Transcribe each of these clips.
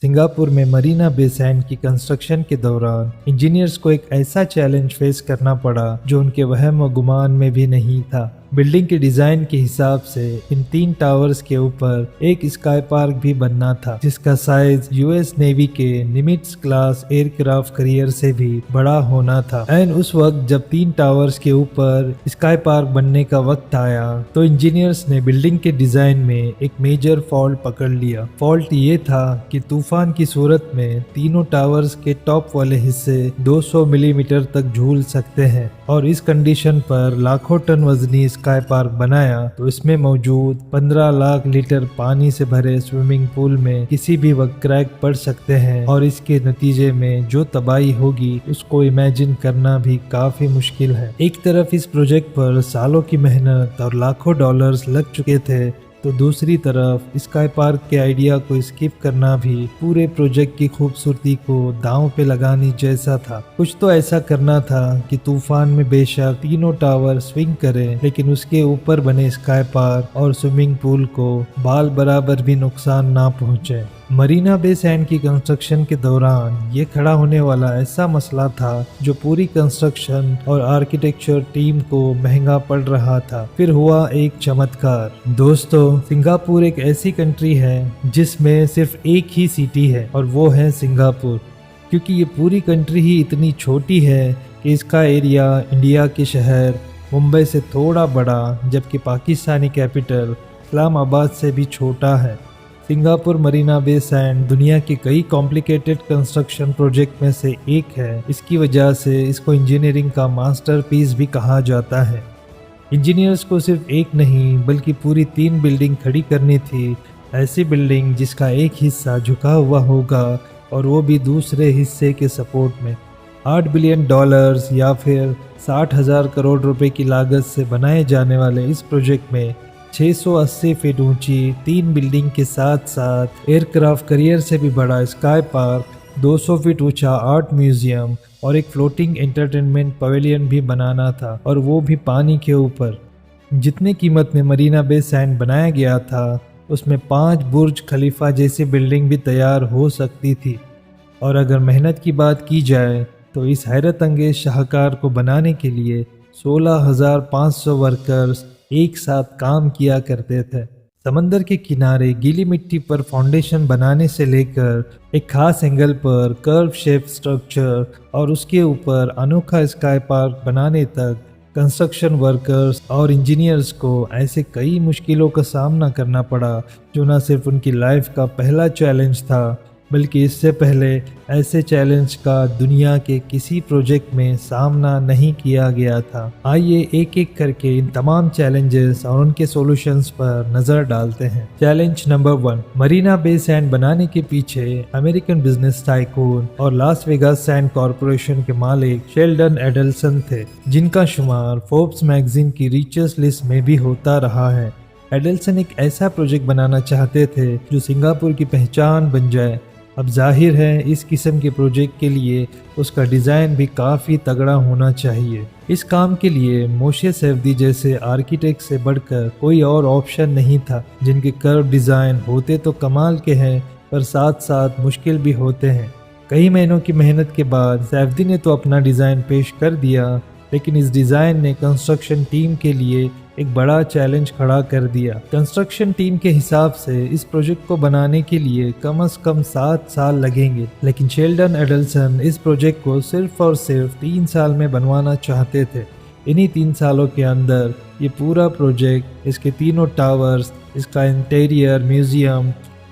Singapore में मरीना बे sand की construction के दौरान इंजीनियर्स को एक ऐसा चैलेंज फेस करना पड़ा जो उनके वहम व गुमान में भी नहीं था। बिल्डिंग के डिजाइन के हिसाब से इन 3 टावर्स के ऊपर एक स्काई पार्क भी बनना था, जिसका साइज यूएस नेवी के निमिट्स क्लास एयरक्राफ्ट कैरियर से भी बड़ा होना था। एंड उस वक्त जब 3 टावर्स के ऊपर स्काई पार्क बनने का वक्त आया तो इंजीनियर्स ने बिल्डिंग के डिजाइन में एक मेजर फॉल्ट पकड़ लिया। फॉल्ट ये था कि तूफान की सूरत में तीनों टावर्स के टॉप वाले हिस्से 200 मिलीमीटर तक झूल सकते हैं, और इस कंडीशन पर लाखों टन वजनी स्काई पार्क बनाया तो इसमें मौजूद 15 लाख लीटर पानी से भरे स्विमिंग पूल में किसी भी वक्त क्रैक पड़ सकते हैं, और इसके नतीजे में जो तबाही होगी उसको इमेजिन करना भी काफी मुश्किल है। एक तरफ इस प्रोजेक्ट पर सालों की मेहनत और लाखों डॉलर्स लग चुके थे, तो दूसरी तरफ स्काई पार्क के आइडिया को स्किप करना भी पूरे प्रोजेक्ट की खूबसूरती को दांव पे लगाने जैसा था। कुछ तो ऐसा करना था कि तूफान में बेशक तीनों टावर स्विंग करें, लेकिन उसके ऊपर बने स्काई पार्क और स्विमिंग पूल को बाल बराबर भी नुकसान ना पहुंचे। मरीना बे सैंड की कंस्ट्रक्शन के दौरान ये खड़ा होने वाला ऐसा मसला था जो पूरी कंस्ट्रक्शन और आर्किटेक्चर टीम को महंगा पड़ रहा था। फिर हुआ एक चमत्कार। दोस्तों, सिंगापुर एक ऐसी कंट्री है जिसमें सिर्फ एक ही सिटी है और वो है सिंगापुर। क्योंकि ये पूरी कंट्री ही इतनी छोटी है कि इसका एरिया इंडिया के शहर मुंबई से थोड़ा बड़ा, जबकि पाकिस्तानी कैपिटल इस्लामाबाद से भी छोटा है। सिंगापुर मरीना बे सैंड दुनिया के कई कॉम्प्लिकेटेड कंस्ट्रक्शन प्रोजेक्ट में से एक है। इसकी वजह से इसको इंजीनियरिंग का मास्टरपीस भी कहा जाता है। इंजीनियर्स को सिर्फ एक नहीं बल्कि पूरी 3 बिल्डिंग खड़ी करनी थी, ऐसी बिल्डिंग जिसका एक हिस्सा झुका हुआ होगा और वो भी दूसरे हिस्से के सपोर्ट में। $8 बिलियन या फिर 60,000 करोड़ रुपए की लागत से बनाए जाने वाले इस प्रोजेक्ट में 680 फीट ऊंची 3 बिल्डिंग के साथ साथ एयरक्राफ्ट कैरियर से भी बड़ा स्काई पार्क, 200 फीट ऊंचा आर्ट म्यूजियम और एक फ्लोटिंग एंटरटेनमेंट पवेलियन भी बनाना था, और वो भी पानी के ऊपर। जितने कीमत में मरीना बे सैंड बनाया गया था उसमें 5 बुर्ज खलीफा जैसी बिल्डिंग भी तैयार हो सकती थी। और अगर मेहनत की बात की जाए तो इस हैरत अंगेज शाहकार को बनाने के लिए 16,500 वर्कर्स एक साथ काम किया करते थे। समंदर के किनारे गीली मिट्टी पर फाउंडेशन बनाने से लेकर एक खास एंगल पर कर्व शेप स्ट्रक्चर और उसके ऊपर अनोखा स्काई पार्क बनाने तक कंस्ट्रक्शन वर्कर्स और इंजीनियर्स को ऐसे कई मुश्किलों का सामना करना पड़ा, जो न सिर्फ उनकी लाइफ का पहला चैलेंज था बल्कि इससे पहले ऐसे चैलेंज का दुनिया के किसी प्रोजेक्ट में सामना नहीं किया गया था। आइए एक एक करके इन तमाम चैलेंजेस और उनके सॉल्यूशंस पर नजर डालते हैं। चैलेंज नंबर 1, मरीना बे सैंड बनाने के पीछे अमेरिकन बिजनेस टाइकून और लास वेगास सैंड कॉरपोरेशन के मालिक शेल्डन एडल्सन थे, जिनका शुमार फोर्ब्स मैगजीन की रिचेस्ट लिस्ट में भी होता रहा है। एडल्सन एक ऐसा प्रोजेक्ट बनाना चाहते थे जो सिंगापुर की पहचान बन जाए। अब जाहिर है इस किस्म के प्रोजेक्ट के लिए उसका डिज़ाइन भी काफ़ी तगड़ा होना चाहिए। इस काम के लिए मोशे सैफदी जैसे आर्किटेक्ट से बढ़कर कोई और ऑप्शन नहीं था, जिनके कर्व डिज़ाइन होते तो कमाल के हैं पर साथ साथ मुश्किल भी होते हैं। कई महीनों की मेहनत के बाद सैफदी ने तो अपना डिज़ाइन पेश कर दिया, लेकिन इस डिज़ाइन ने कंस्ट्रक्शन टीम के लिए एक बड़ा चैलेंज खड़ा कर दिया। कंस्ट्रक्शन टीम के हिसाब से इस प्रोजेक्ट को बनाने के लिए कम से कम 7 साल लगेंगे, लेकिन शेल्डन एडल्सन इस प्रोजेक्ट को सिर्फ और सिर्फ 3 साल में बनवाना चाहते थे। इन्हीं 3 सालों के अंदर ये पूरा प्रोजेक्ट, इसके तीनों टावर्स, इसका इंटीरियर, म्यूजियम,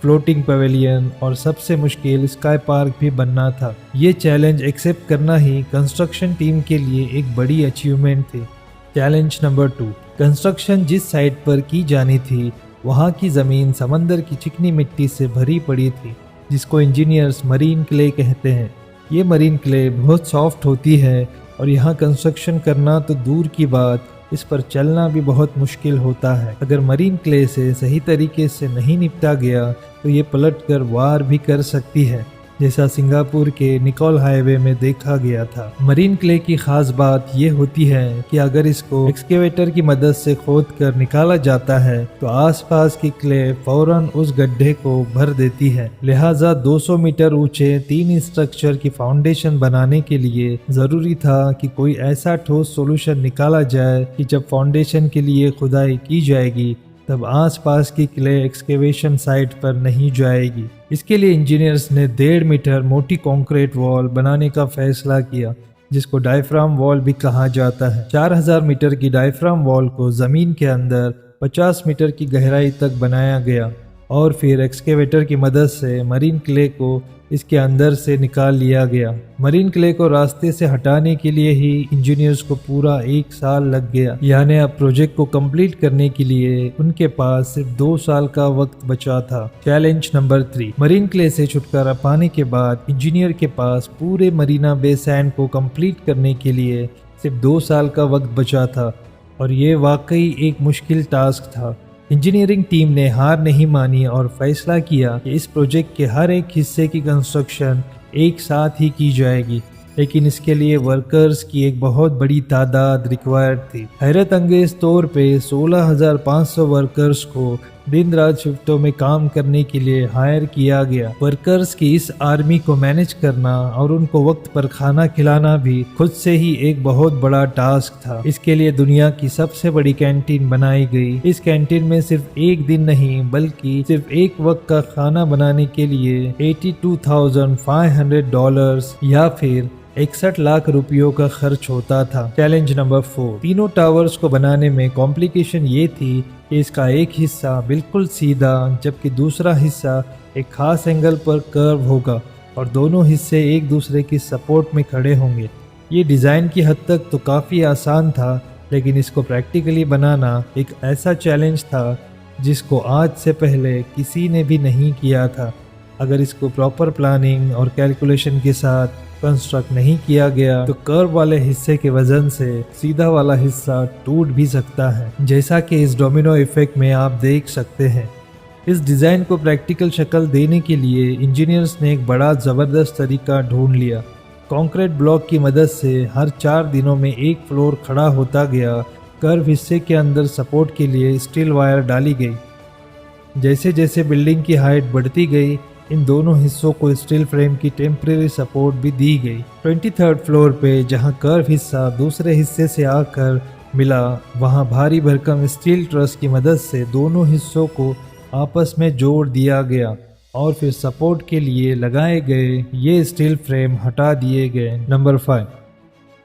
फ्लोटिंग पवेलियन और सबसे मुश्किल स्काई पार्क भी बनना था। ये चैलेंज एक्सेप्ट करना ही कंस्ट्रक्शन टीम के लिए एक बड़ी अचीवमेंट थी। चैलेंज नंबर 2, कंस्ट्रक्शन जिस साइट पर की जानी थी वहाँ की ज़मीन समंदर की चिकनी मिट्टी से भरी पड़ी थी, जिसको इंजीनियर्स मरीन क्ले कहते हैं। ये मरीन क्ले बहुत सॉफ्ट होती है और यहाँ कंस्ट्रक्शन करना तो दूर की बात, इस पर चलना भी बहुत मुश्किल होता है। अगर मरीन क्ले से सही तरीके से नहीं निपटा गया तो ये पलट कर वार भी कर सकती है। जैसा सिंगापुर के निकोल हाईवे में देखा गया था। मरीन क्ले की खास बात ये होती है कि अगर इसको एक्सकेवेटर की मदद से खोद कर निकाला जाता है तो आसपास की क्ले फौरन उस गड्ढे को भर देती है। लिहाजा 200 मीटर ऊंचे 3 स्ट्रक्चर की फाउंडेशन बनाने के लिए जरूरी था कि कोई ऐसा ठोस सॉल्यूशन निकाला जाए कि जब फाउंडेशन के लिए खुदाई की जाएगी तब आसपास की क्ले एक्सकेवेशन साइट पर नहीं जाएगी। इसके लिए इंजीनियर्स ने 1.5 मीटर मोटी कंक्रीट वॉल बनाने का फैसला किया, जिसको डायफ्राम वॉल भी कहा जाता है। 4000 मीटर की डायफ्राम वॉल को जमीन के अंदर 50 मीटर की गहराई तक बनाया गया और फिर एक्सकेवेटर की मदद से मरीन क्ले को इसके अंदर से निकाल लिया गया। मरीन क्ले को रास्ते से हटाने के लिए ही इंजीनियर्स को पूरा 1 साल लग गया। यानी अब प्रोजेक्ट को कंप्लीट करने के लिए उनके पास सिर्फ 2 साल का वक्त बचा था। Challenge number 3। मरीन क्ले से छुटकारा पाने के बाद इंजीनियर के पास पूरे मरीना बे सैंड को कंप्लीट करने के लिए सिर्फ 2 साल का वक्त बचा था और ये वाकई एक मुश्किल टास्क था। इंजीनियरिंग टीम ने हार नहीं मानी और फैसला किया कि इस प्रोजेक्ट के हर एक हिस्से की कंस्ट्रक्शन एक साथ ही की जाएगी, लेकिन इसके लिए वर्कर्स की एक बहुत बड़ी तादाद रिक्वायर्ड थी। हैरत अंगेज तौर पे 16,500 वर्कर्स को दिन रात शिफ्टों में काम करने के लिए हायर किया गया। वर्कर्स की इस आर्मी को मैनेज करना और उनको वक्त पर खाना खिलाना भी खुद से ही एक बहुत बड़ा टास्क था। इसके लिए दुनिया की सबसे बड़ी कैंटीन बनाई गई। इस कैंटीन में सिर्फ एक दिन नहीं बल्कि सिर्फ एक वक्त का खाना बनाने के लिए $82,500 या फिर 61 लाख रुपयों का खर्च होता था। Challenge number 4। तीनों टावर्स को बनाने में कॉम्प्लिकेशन ये थी कि इसका एक हिस्सा बिल्कुल सीधा जबकि दूसरा हिस्सा एक खास एंगल पर कर्व होगा और दोनों हिस्से एक दूसरे की सपोर्ट में खड़े होंगे। ये डिज़ाइन की हद तक तो काफ़ी आसान था, लेकिन इसको प्रैक्टिकली बनाना एक ऐसा चैलेंज था जिसको आज से पहले किसी ने भी नहीं किया था। अगर इसको प्रॉपर प्लानिंग और कैलकुलेशन के साथ कंस्ट्रक्ट नहीं किया गया तो कर्व वाले हिस्से के वजन से सीधा वाला हिस्सा टूट भी सकता है, जैसा कि इस डोमिनो इफेक्ट में आप देख सकते हैं। इस डिज़ाइन को प्रैक्टिकल शक्ल देने के लिए इंजीनियर्स ने एक बड़ा ज़बरदस्त तरीका ढूंढ लिया। कंक्रीट ब्लॉक की मदद से हर 4 दिनों में एक फ्लोर खड़ा होता गया। कर्व हिस्से के अंदर सपोर्ट के लिए स्टील वायर डाली गई। जैसे जैसे बिल्डिंग की हाइट बढ़ती गई इन दोनों हिस्सों को स्टील फ्रेम की टेम्परेरी सपोर्ट भी दी गई। 23rd फ्लोर पे जहां कर्व हिस्सा दूसरे हिस्से से आकर मिला वहां भारी भरकम स्टील ट्रस की मदद से दोनों हिस्सों को आपस में जोड़ दिया गया और फिर सपोर्ट के लिए लगाए गए ये स्टील फ्रेम हटा दिए गए। नंबर 5।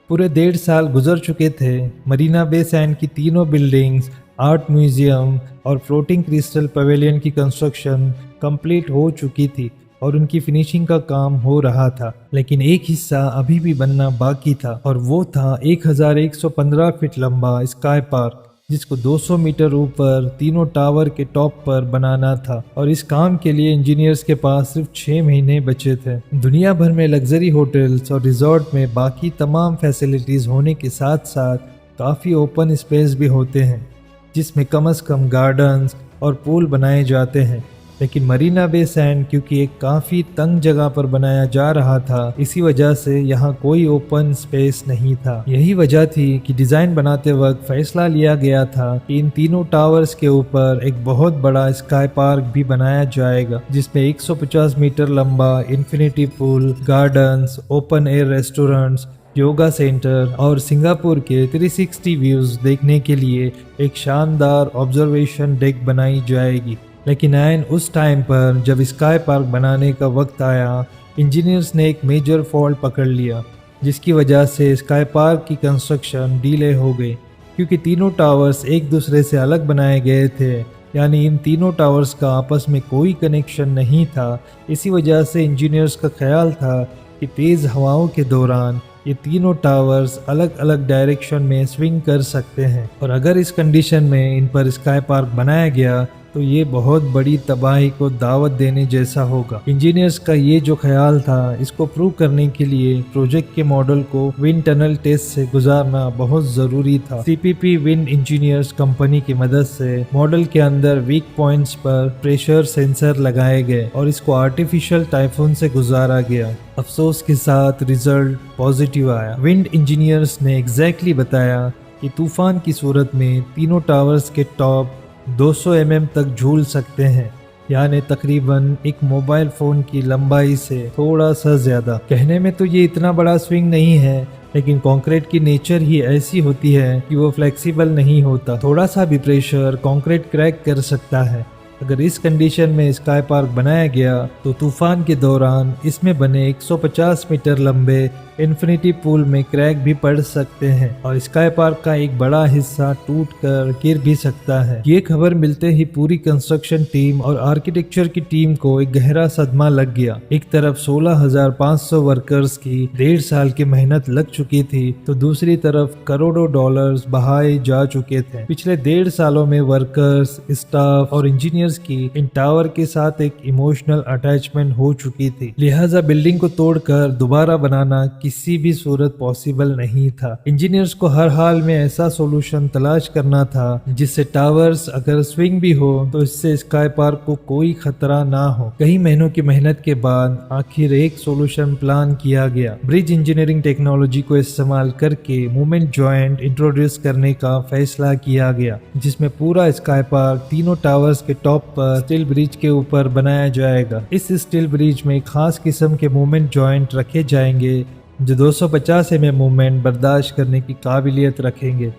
पूरे 1.5 साल गुजर चुके थे। मरीना बे सैंड की तीनों बिल्डिंग्स, आर्ट म्यूजियम और फ्लोटिंग क्रिस्टल पवेलियन की कंस्ट्रक्शन कंप्लीट हो चुकी थी और उनकी फिनिशिंग का काम हो रहा था, लेकिन एक हिस्सा अभी भी बनना बाकी था और वो था 1115 फीट लंबा स्काई पार्क, जिसको 200 मीटर ऊपर तीनों टावर के टॉप पर बनाना था और इस काम के लिए इंजीनियर्स के पास सिर्फ 6 महीने बचे थे। दुनिया भर में लग्जरी होटल्स और रिजॉर्ट में बाकी तमाम फैसिलिटीज होने के साथ साथ काफ़ी ओपन स्पेस भी होते हैं जिसमें कम से कम गार्डन्स और पूल बनाए जाते हैं, लेकिन मरीना बे सैंड क्योंकि एक काफ़ी तंग जगह पर बनाया जा रहा था, इसी वजह से यहाँ कोई ओपन स्पेस नहीं था। यही वजह थी कि डिज़ाइन बनाते वक्त फैसला लिया गया था कि इन तीनों टावर्स के ऊपर एक बहुत बड़ा स्काई पार्क भी बनाया जाएगा, जिसमें 150 मीटर लंबा infinity pool, gardens, open air restaurants, yoga centre और सिंगापुर के 360 व्यूज देखने के लिए एक शानदार ऑब्जर्वेशन डेक बनाई जाएगी। लेकिन ऐन उस टाइम पर जब स्काई पार्क बनाने का वक्त आया, इंजीनियर्स ने एक मेजर फॉल्ट पकड़ लिया, जिसकी वजह से स्काई पार्क की कंस्ट्रक्शन डिले हो गई। क्योंकि तीनों टावर्स एक दूसरे से अलग बनाए गए थे, यानी इन तीनों टावर्स का आपस में कोई कनेक्शन नहीं था। इसी वजह से इंजीनियर्स का ख्याल था कि तेज़ हवाओं के दौरान ये तीनों टावर्स अलग अलग डायरेक्शन में स्विंग कर सकते हैं और अगर इस कंडीशन में इन पर स्काई पार्क बनाया गया तो ये बहुत बड़ी तबाही को दावत देने जैसा होगा। इंजीनियर्स का ये जो ख्याल था, इसको प्रूव करने के लिए प्रोजेक्ट के मॉडल को विंड टनल टेस्ट से गुजारना बहुत जरूरी था। सीपीपी विंड इंजीनियर्स कंपनी की मदद से मॉडल के अंदर वीक पॉइंट्स पर प्रेशर सेंसर लगाए गए और इसको आर्टिफिशियल टाइफून से गुजारा गया। अफसोस के साथ रिजल्ट पॉजिटिव आया। विंड इंजीनियर्स ने एग्जैक्टली बताया कि तूफान की सूरत में तीनों टावर्स के टॉप 200 mm तक झूल सकते हैं, यानी तकरीबन एक मोबाइल फोन की लंबाई से थोड़ा सा ज्यादा। कहने में तो ये इतना बड़ा स्विंग नहीं है, लेकिन कंक्रीट की नेचर ही ऐसी होती है कि वो फ्लेक्सिबल नहीं होता। थोड़ा सा भी प्रेशर कंक्रीट क्रैक कर सकता है। अगर इस कंडीशन में स्काई पार्क बनाया गया तो तूफान के दौरान इसमें बने 150 मीटर लंबे इन्फिनिटी पूल में क्रैक भी पड़ सकते हैं और स्काई पार्क का एक बड़ा हिस्सा टूटकर गिर भी सकता है। ये खबर मिलते ही पूरी कंस्ट्रक्शन टीम और आर्किटेक्चर की टीम को एक गहरा सदमा लग गया। एक तरफ 16,500 वर्कर्स की 1.5 साल की मेहनत लग चुकी थी, तो दूसरी तरफ करोड़ों डॉलर्स बहाए जा चुके थे। पिछले 1.5 सालों में वर्कर्स, स्टाफ और इंजीनियर्स की इन टावर के साथ एक इमोशनल अटैचमेंट हो चुकी थी। लिहाजा बिल्डिंग को तोड़कर दोबारा बनाना किसी भी सूरत पॉसिबल नहीं था। इंजीनियर्स को हर हाल में ऐसा सॉल्यूशन तलाश करना था जिससे टावर्स अगर स्विंग भी हो तो इससे स्काई पार्क को कोई खतरा ना हो। कई महीनों की मेहनत के बाद आखिर एक सॉल्यूशन प्लान किया गया। ब्रिज इंजीनियरिंग टेक्नोलॉजी को इस्तेमाल करके मूवमेंट जॉइंट इंट्रोड्यूस करने का फैसला किया गया, जिसमें पूरा स्काई पार्क तीनों टावर्स के टॉप पर स्टील ब्रिज के ऊपर बनाया जाएगा। इस स्टील ब्रिज में खास किस्म के मूवमेंट जॉइंट रखे जाएंगे जो 250 mm मूवमेंट बर्दाश्त करने की काबिलियत रखेंगे।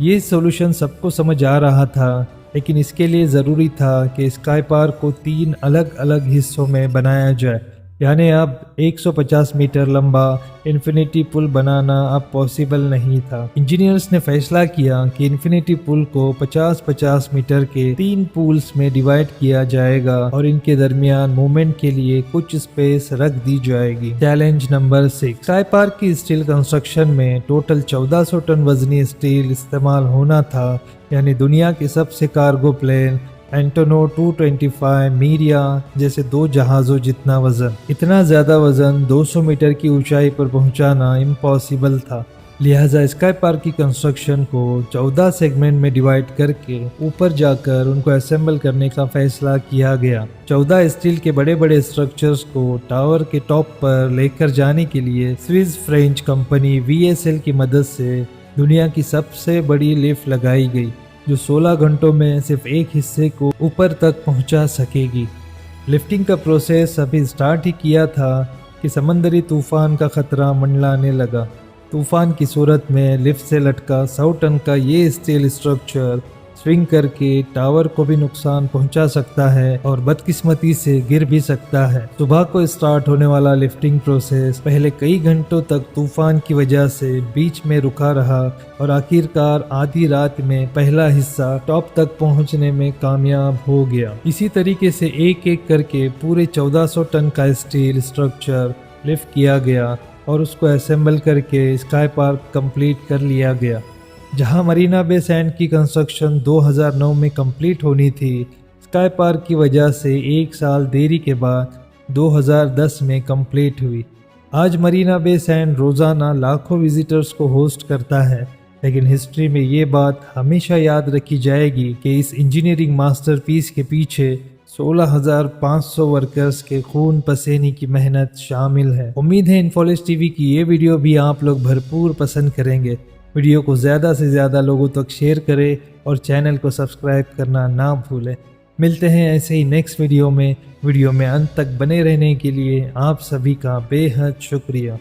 ये सॉल्यूशन सबको समझ आ रहा था, लेकिन इसके लिए ज़रूरी था कि स्काई पार्क को 3 अलग अलग हिस्सों में बनाया जाए। यानी अब 150 मीटर लंबा इन्फिनिटी पुल बनाना अब पॉसिबल नहीं था। इंजीनियर्स ने फैसला किया कि इन्फिनिटी पुल को 50-50 मीटर के 3 पूल्स में डिवाइड किया जाएगा और इनके दरमियान मूवमेंट के लिए कुछ स्पेस रख दी जाएगी। चैलेंज नंबर 6, स्काई पार्क की स्टील कंस्ट्रक्शन में टोटल 1400 टन वजनी स्टील इस्तेमाल होना था, यानी दुनिया के सबसे कार्गो प्लेन एंटोनो 225 मीरिया जैसे 2 जहाज़ों जितना वजन। इतना ज़्यादा वजन 200 मीटर की ऊंचाई पर पहुंचाना इम्पॉसिबल था। लिहाजा स्काई पार्क की कंस्ट्रक्शन को 14 सेगमेंट में डिवाइड करके ऊपर जाकर उनको असेंबल करने का फैसला किया गया। 14 स्टील के बड़े बड़े स्ट्रक्चर्स को टावर के टॉप पर लेकर जाने के लिए स्विस फ्रेंच कंपनी VSL की मदद से दुनिया की सबसे बड़ी लिफ्ट लगाई गई, जो 16 घंटों में सिर्फ एक हिस्से को ऊपर तक पहुंचा सकेगी। लिफ्टिंग का प्रोसेस अभी स्टार्ट ही किया था कि समंदरी तूफान का खतरा मंडलाने लगा। तूफान की सूरत में लिफ्ट से लटका 100 टन का ये स्टील स्ट्रक्चर स्विंग करके टावर को भी नुकसान पहुंचा सकता है और बदकिस्मती से गिर भी सकता है। सुबह को स्टार्ट होने वाला लिफ्टिंग प्रोसेस पहले कई घंटों तक तूफान की वजह से बीच में रुका रहा और आखिरकार आधी रात में पहला हिस्सा टॉप तक पहुंचने में कामयाब हो गया। इसी तरीके से एक एक करके पूरे 1400 टन का स्टील स्ट्रक्चर लिफ्ट किया गया और उसको असेंबल करके स्काई पार्क कंप्लीट कर लिया गया। जहां मरीना बे सैंड की कंस्ट्रक्शन 2009 में कंप्लीट होनी थी, स्काई पार्क की वजह से 1 साल देरी के बाद 2010 में कंप्लीट हुई। आज मरीना बे सैंड रोज़ाना लाखों विजिटर्स को होस्ट करता है, लेकिन हिस्ट्री में ये बात हमेशा याद रखी जाएगी कि इस इंजीनियरिंग मास्टरपीस के पीछे 16,500 वर्कर्स के खून पसीने की मेहनत शामिल है। उम्मीद है इन्फोलिस टीवी की ये वीडियो भी आप लोग भरपूर पसंद करेंगे। वीडियो को ज़्यादा से ज़्यादा लोगों तक शेयर करें और चैनल को सब्सक्राइब करना ना भूलें। मिलते हैं ऐसे ही नेक्स्ट वीडियो में। वीडियो में अंत तक बने रहने के लिए आप सभी का बेहद शुक्रिया।